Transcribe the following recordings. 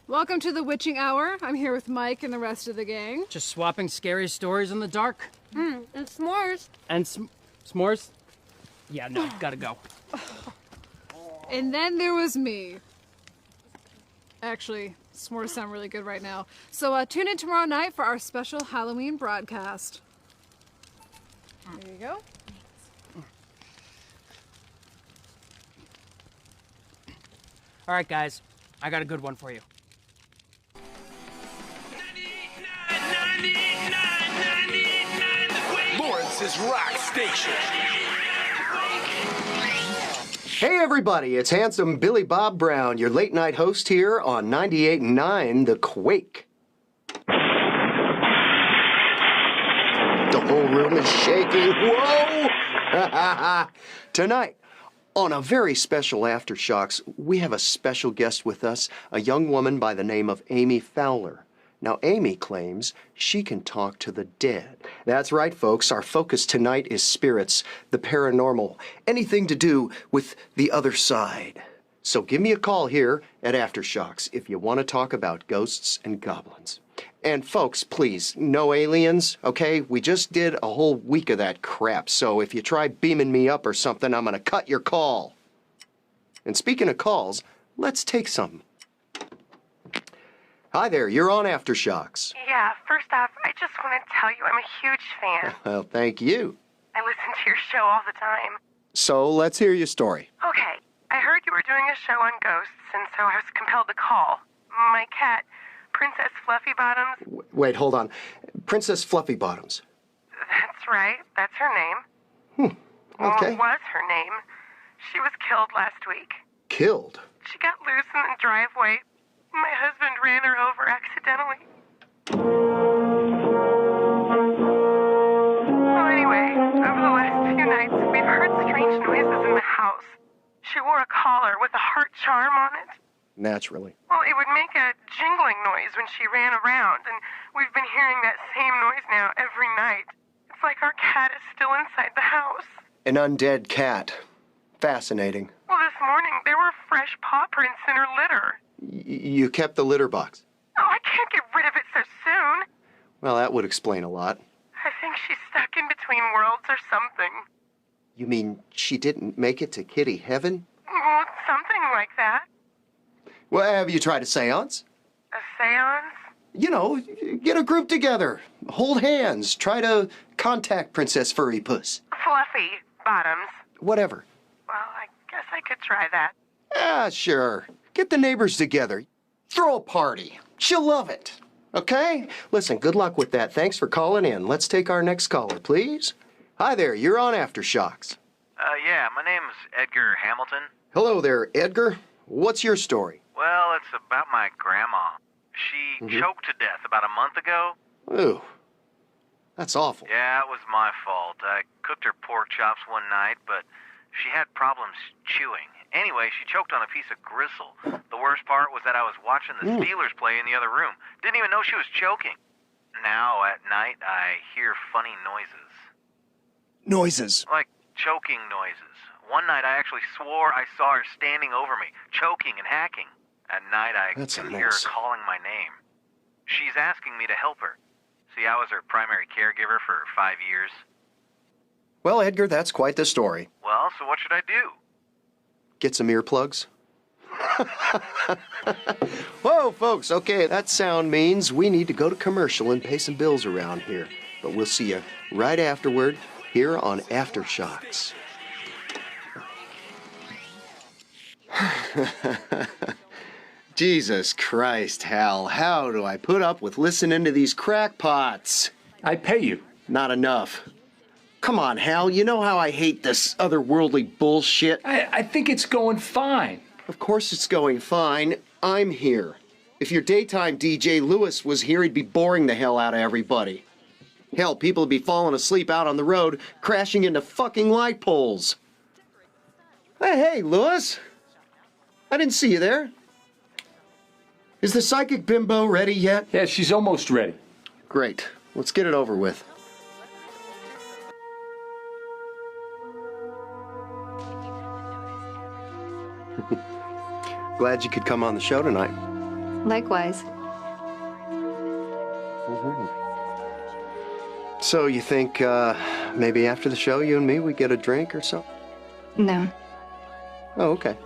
Welcome to the Witching Hour. I'm here with Mike and the rest of the gang. Just swapping scary stories in the dark. And s'mores. And s'mores? Yeah, no, gotta go. And then there was me. Actually, s'mores sound really good right now. So tune in tomorrow night for our special Halloween broadcast. There you go. All right, guys, I got a good one for you. Lawrence's Rock Station. Hey everybody, it's handsome Billy Bob Brown, your late night host here on 98.9 The Quake. The whole room is shaking. Whoa! Tonight, on a very special Aftershocks, we have a special guest with us, a young woman by the name of Amy Fowler. Now, Amy claims she can talk to the dead. That's right, folks. Our focus tonight is spirits, the paranormal, anything to do with the other side. So give me a call here at Aftershocks if you want to talk about ghosts and goblins. And folks, please, no aliens, okay? We just did a whole week of that crap, so if you try beaming me up or something, I'm gonna cut your call. And speaking of calls, let's take some. Hi there, you're on Aftershocks. Yeah, first off, I just want to tell you I'm a huge fan. Well, thank you. I listen to your show all the time. So let's hear your story. Okay, I heard you were doing a show on ghosts, and so I was compelled to call. My cat, Princess Fluffy Bottoms. Wait, hold on. Princess Fluffy Bottoms. That's right, that's her name. Okay. Well, was her name. She was killed last week. Killed? She got loose in the driveway. My husband ran her over accidentally. Well, anyway, over the last few nights, we've heard strange noises in the house. She wore a collar with a heart charm on it. Naturally. Well, it would make a jingling noise when she ran around, and we've been hearing that same noise now every night. It's like our cat is still inside the house. An undead cat. Fascinating. Well, this morning, there were fresh paw prints in her litter. You kept the litter box. Oh, I can't get rid of it so soon. Well, that would explain a lot. I think she's stuck in between worlds or something. You mean she didn't make it to Kitty Heaven? Well, something like that. Well, have you tried a seance? A seance? You know, get a group together. Hold hands. Try to contact Princess Furry Puss. Fluffy Bottoms. Whatever. Well, I guess I could try that. Ah, sure. Get the neighbors together. Throw a party. She'll love it. Okay? Listen, good luck with that. Thanks for calling in. Let's take our next caller, please. Hi there, you're on Aftershocks. Yeah, my name's Edgar Hamilton. Hello there, Edgar. What's your story? Well, it's about my grandma. She choked to death about a month ago. Ooh, that's awful. Yeah, it was my fault. I cooked her pork chops one night, but she had problems chewing. Anyway, she choked on a piece of gristle. The worst part was that I was watching the Steelers play in the other room. Didn't even know she was choking. Now, at night, I hear funny noises. Noises. Like choking noises. One night, I actually swore I saw her standing over me, choking and hacking. At night, I That's a can hear her mess. calling my name. She's asking me to help her. See, I was her primary caregiver for 5 years. Well, Edgar, that's quite the story. Well, so what should I do? Get some earplugs? Whoa, folks, okay, that sound means we need to go to commercial and pay some bills around here. But we'll see you right afterward here on Aftershocks. Jesus Christ, Hal, how do I put up with listening to these crackpots? I pay you. Not enough. Come on, Hal, you know how I hate this otherworldly bullshit. I think it's going fine. Of course it's going fine. I'm here. If your daytime DJ Lewis was here, he'd be boring the hell out of everybody. Hell, people would be falling asleep out on the road, crashing into fucking light poles. Hey, Lewis. I didn't see you there. Is the psychic bimbo ready yet? Yeah, she's almost ready. Great. Let's get it over with. Glad you could come on the show tonight. Likewise. So you think maybe after the show, you and me, we get a drink or something? No, Oh, okay.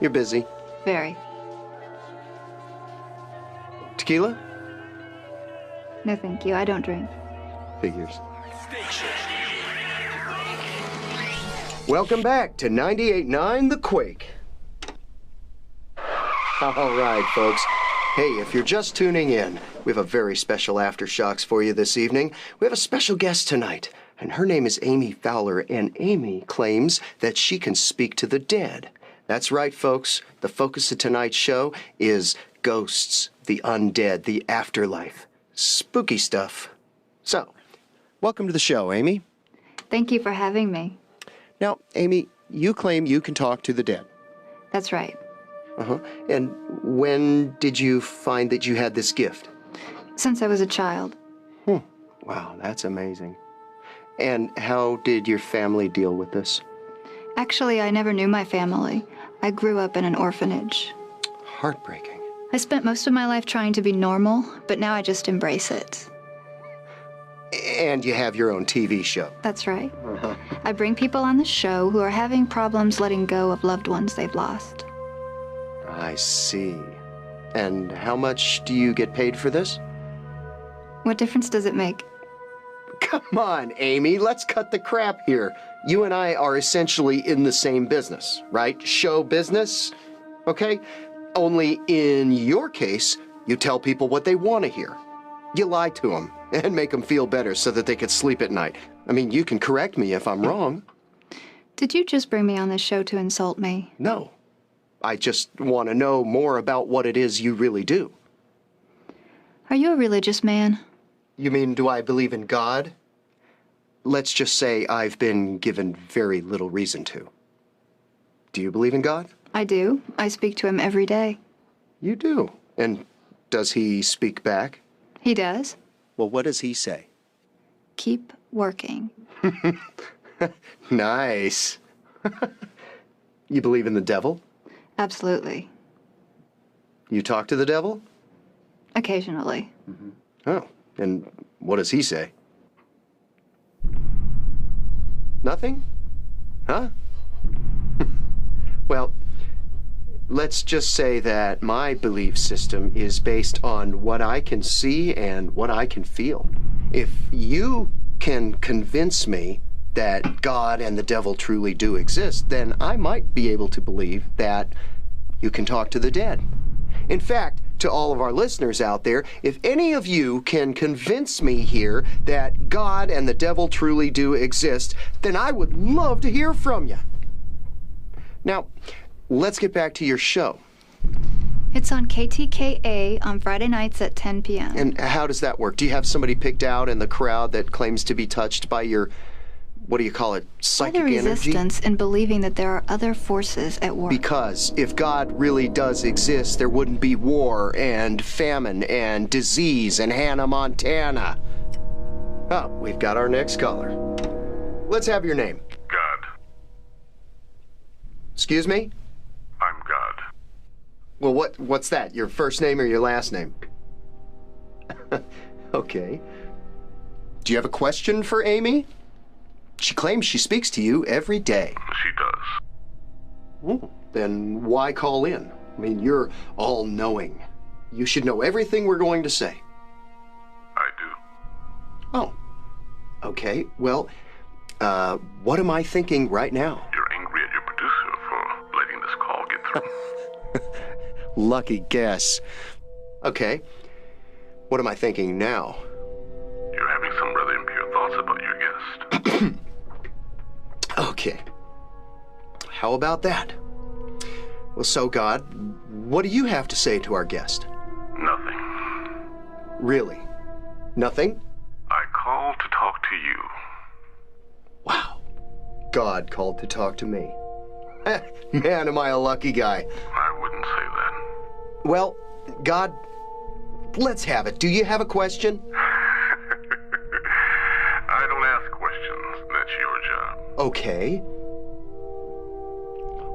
You're busy. very. Tequila? No, thank you. I don't drink. Figures. Welcome back to 98.9 The Quake. All right, folks. Hey, if you're just tuning in, we have a very special Aftershocks for you this evening. We have a special guest tonight, and her name is Amy Fowler, and Amy claims that she can speak to the dead. That's right, folks. The focus of tonight's show is ghosts, the undead, the afterlife. Spooky stuff. So, welcome to the show, Amy. Thank you for having me. Now, Amy, you claim you can talk to the dead. That's right. Uh-huh. And when did you find that you had this gift? Since I was a child. Wow, that's amazing. And how did your family deal with this? Actually, I never knew my family. I grew up in an orphanage. Heartbreaking. I spent most of my life trying to be normal, but now I just embrace it. And you have your own TV show. That's right. I bring people on the show who are having problems letting go of loved ones they've lost. I see. And how much do you get paid for this? What difference does it make? Come on, Amy, let's cut the crap here. You and I are essentially in the same business, right? Show business, okay? Only in your case, you tell people what they want to hear. You lie to them and make them feel better so that they could sleep at night. I mean, you can correct me if I'm wrong. Did you just bring me on this show to insult me? No. I just want to know more about what it is you really do. Are you a religious man? You mean, do I believe in God? Let's just say I've been given very little reason to. Do you believe in God? I do. I speak to him every day. You do. And does he speak back? He does. Well, what does he say? Keep working. Nice. You believe in the devil? Absolutely. You talk to the devil? Occasionally. Oh, and what does he say? Nothing? Huh? Well, let's just say that my belief system is based on what I can see and what I can feel. If you can convince me that God and the devil truly do exist, then I might be able to believe that you can talk to the dead. In fact, to all of our listeners out there, if any of you can convince me here that God and the devil truly do exist, then I would love to hear from you. Now, let's get back to your show. It's on KTKA on Friday nights at 10 p.m. And how does that work? Do you have somebody picked out in the crowd that claims to be touched by your, what do you call it, psychic the energy? resistance in believing that there are other forces at work. Because if God really does exist, there wouldn't be war and famine and disease and Hannah Montana. Oh, we've got our next caller. Let's have your name. God. Excuse me? I'm God. Well, what's that? Your first name or your last name? Okay. Do you have a question for Amy? She claims she speaks to you every day. She does. Then why call in? I mean, you're all-knowing. You should know everything we're going to say. I do. Oh. Okay, well, what am I thinking right now? You're angry at your producer for letting this call get through. Lucky guess. Okay. What am I thinking now? You're having some rather impure thoughts about your guest. Okay. How about that? Well, so, God, what do you have to say to our guest? Nothing. Really? Nothing? I called to talk to you. Wow. God called to talk to me. Man, am I a lucky guy. I wouldn't say that. Well, God, let's have it. Do you have a question? I don't ask questions. That's your job. Okay.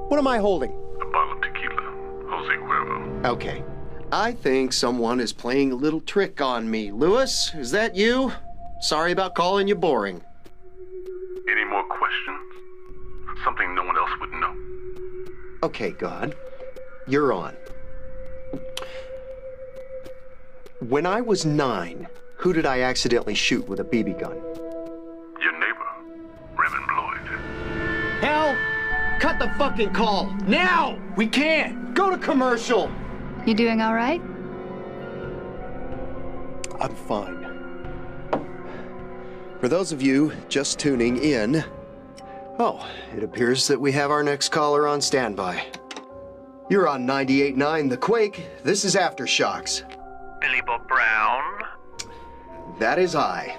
What am I holding? A bottle of tequila. Jose Cuervo. Okay. I think someone is playing a little trick on me. Lewis, is that you? Sorry about calling you boring. Any more questions? Something no one else would know. Okay, God. You're on. When I was 9, who did I accidentally shoot with a BB gun? Your neighbor, Reverend Bloyd. Hell! Cut the fucking call! Now! We can't. Go to commercial! You doing all right? I'm fine. For those of you just tuning in, it appears that we have our next caller on standby. You're on 98.9 The Quake. This is Aftershocks. Billy Bob Brown? That is I.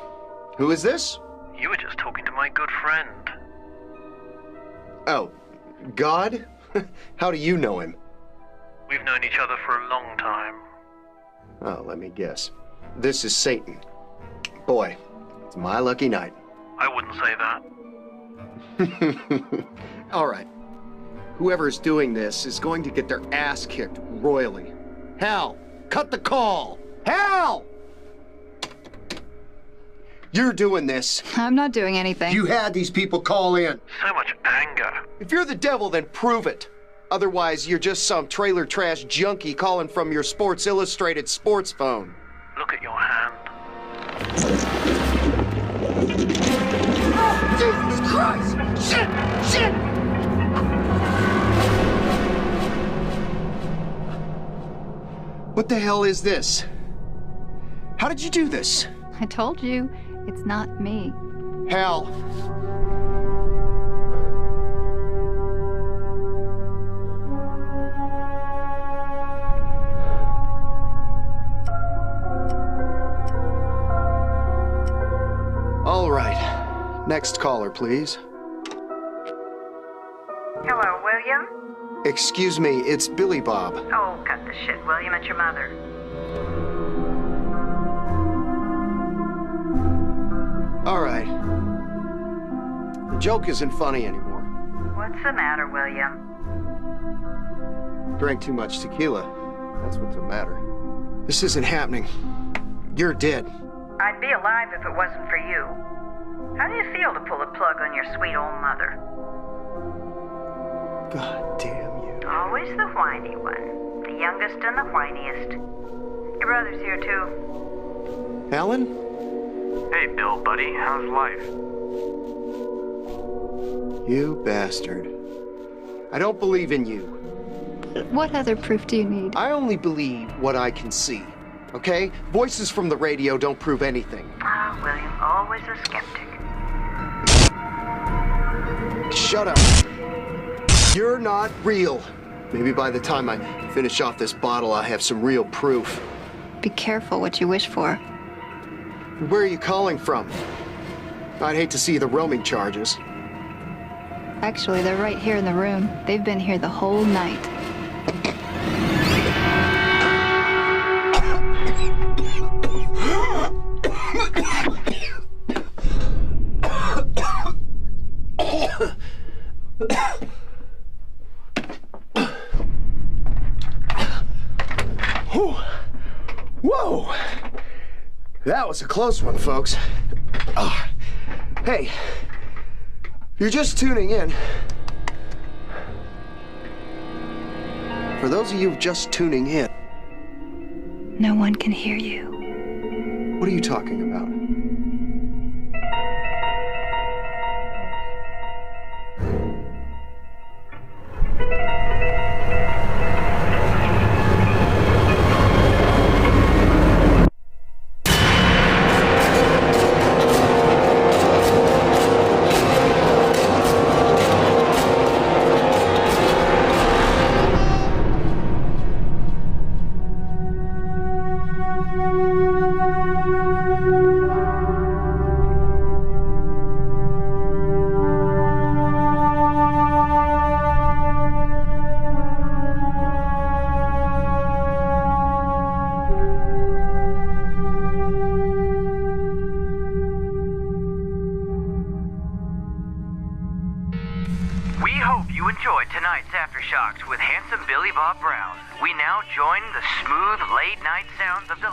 Who is this? You were just talking to my good friend. Oh, God? How do you know him? We've known each other for a long time. Oh, let me guess. This is Satan. Boy, it's my lucky night. I wouldn't say that. All right. Whoever's doing this is going to get their ass kicked royally. Hal, cut the call! Hal! You're doing this. I'm not doing anything. You had these people call in. So much anger. If you're the devil, then prove it. Otherwise, you're just some trailer trash junkie calling from your Sports Illustrated sports phone. Look at your hand. Jesus Christ! Shit! Shit! What the hell is this? How did you do this? I told you, it's not me. Hal. All right. Next caller, please. Hello, William? Excuse me, it's Billy Bob. Oh, cut the shit, William. It's your mother. All right. The joke isn't funny anymore. What's the matter, William? Drank too much tequila. That's what's the matter. This isn't happening. You're dead. I'd be alive if it wasn't for you. How do you feel to pull a plug on your sweet old mother? God damn you. Always the whiny one. The youngest and the whiniest. Your brother's here, too. Alan? Hey, Bill, buddy. How's life? You bastard. I don't believe in you. What other proof do you need? I only believe what I can see. Okay? Voices from the radio don't prove anything. Ah, William, always a skeptic. Shut up. You're not real. Maybe by the time I finish off this bottle, I'll have some real proof. Be careful what you wish for. Where are you calling from? I'd hate to see the roaming charges. Actually, they're right here in the room. They've been here the whole night. Whoa! That was a close one, folks. Hey, if you're just tuning in, for those of you just tuning in, No one can hear you. what are you talking about? Aftershocks with handsome Billy Bob Brown. We now join the smooth late night sounds of the